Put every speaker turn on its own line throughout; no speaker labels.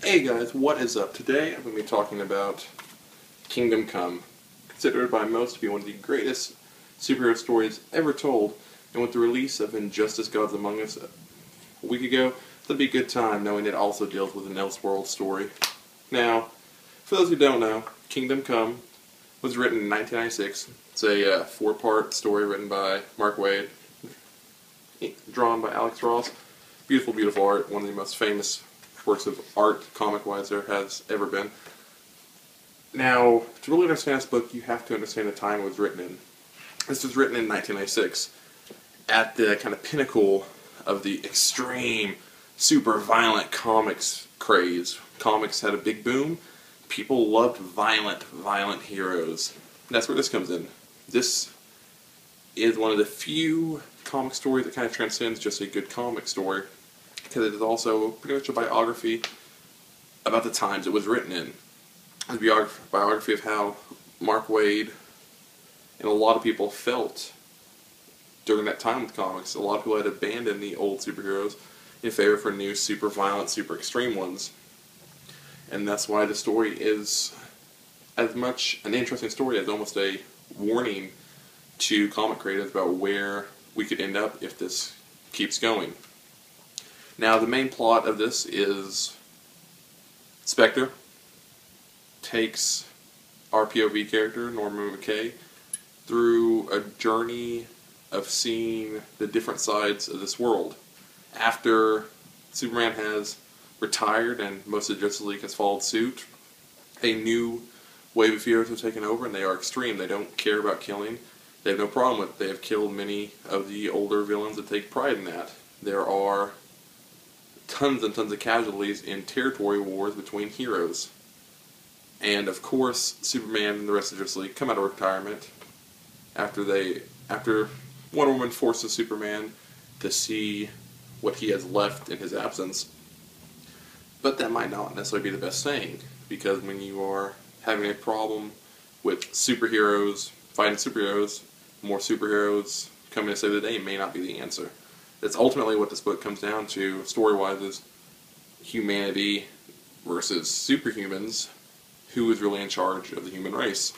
Hey guys, what is up? Today I'm going to be talking about Kingdom Come, considered by most to be one of the greatest superhero stories ever told, and with the release of Injustice Gods Among Us a week ago, it'll be a good time knowing it also deals with an elseworld story. Now, for those who don't know, Kingdom Come was written in 1996. It's a four-part story written by Mark Waid, drawn by Alex Ross. Beautiful, beautiful art, one of the most famous works of art, comic-wise, there has ever been. Now, to really understand this book, you have to understand the time it was written in. This was written in 1996, at the kind of pinnacle of the extreme, super violent comics craze. Comics had a big boom. People loved violent heroes. And that's where this comes in. This is one of the few comic stories that kind of transcends just a good comic story, because it is also pretty much a biography about the times it was written in. It's a biography of how Mark Waid and a lot of people felt during that time with comics. A lot of people had abandoned the old superheroes in favor for new, super violent, super extreme ones. And that's why the story is as much an interesting story as almost a warning to comic creators about where we could end up if this keeps going. Now, the main plot of this is Spectre takes our POV character, Norman McKay, through a journey of seeing the different sides of this world. After Superman has retired and most of the Justice League has followed suit, a new wave of heroes have taken over, and they are extreme. They don't care about killing. They have no problem with it. They have killed many of the older villains that take pride in that. There are tons and tons of casualties in territory wars between heroes. And of course, Superman and the rest of the Justice League come out of retirement after Wonder Woman forces Superman to see what he has left in his absence. But that might not necessarily be the best thing, because when you are having a problem with superheroes fighting superheroes, more superheroes coming to save the day may not be the answer. That's ultimately what this book comes down to, story-wise, is humanity versus superhumans. Who is really in charge of the human race?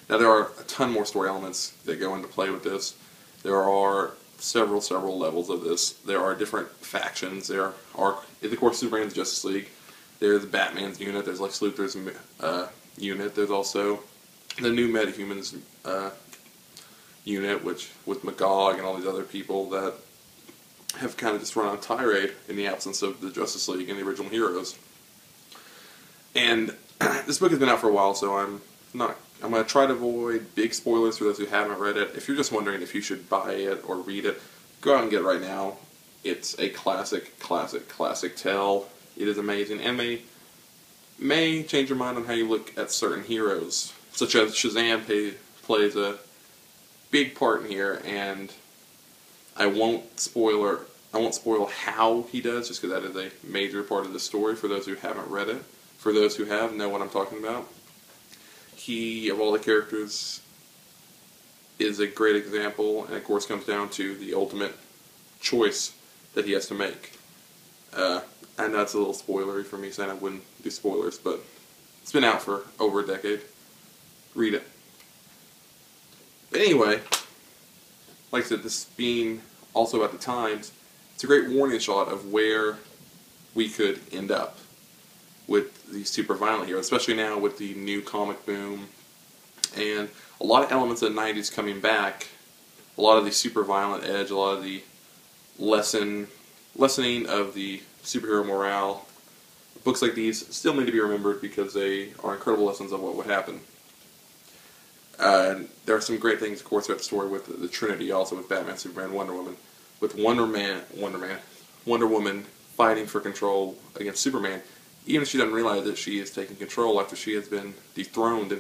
Now, there are a ton more story elements that go into play with this. There are several levels of this. There are different factions. There are, of course, Superman's Justice League. There's Batman's unit. There's Lex Luthor's unit. There's also the new Metahumans unit, which with Magog and all these other people that have kind of just run on a tirade in the absence of the Justice League and the original heroes. And this book has been out for a while, so I'm going to try to avoid big spoilers for those who haven't read it. If you're just wondering if you should buy it or read it, go out and get it right now. It's a classic tale. It is amazing, and may change your mind on how you look at certain heroes, such as Shazam plays a big part in here, and I won't spoil how he does, just because that is a major part of the story for those who haven't read it. For those who have, know what I'm talking about. He, of all the characters, is a great example, and of course comes down to the ultimate choice that he has to make. I know it's a little spoilery for me saying I wouldn't do spoilers, but it's been out for over a decade. Read it. But anyway, like I said, this being also about the times, it's a great warning shot of where we could end up with these super violent heroes, especially now with the new comic boom and a lot of elements of the 90s coming back. A lot of the super violent edge, a lot of the lessening of the superhero morale. Books like these still need to be remembered because they are incredible lessons of what would happen. There are some great things, of course, about the story with the Trinity, also with Batman, Superman, Wonder Woman. With Wonder Woman fighting for control against Superman, even if she doesn't realize that she is taking control after she has been dethroned by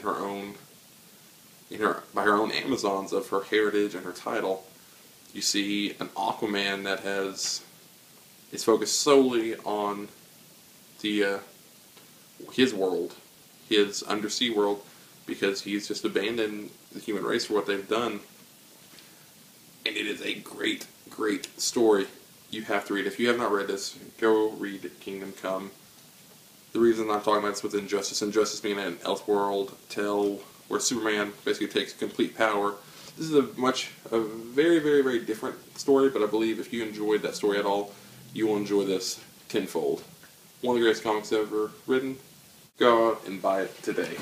her own Amazons of her heritage and her title. You see an Aquaman that is focused solely on his world, his undersea world, because he's just abandoned the human race for what they've done. And it is a great story. You have to read it. If you have not read this, go read Kingdom Come. The reason I'm talking about this with Injustice, Injustice being an elseworld tale where Superman basically takes complete power. This is a very, very, very different story, but I believe if you enjoyed that story at all, you will enjoy this tenfold. One of the greatest comics ever written. Go out and buy it today.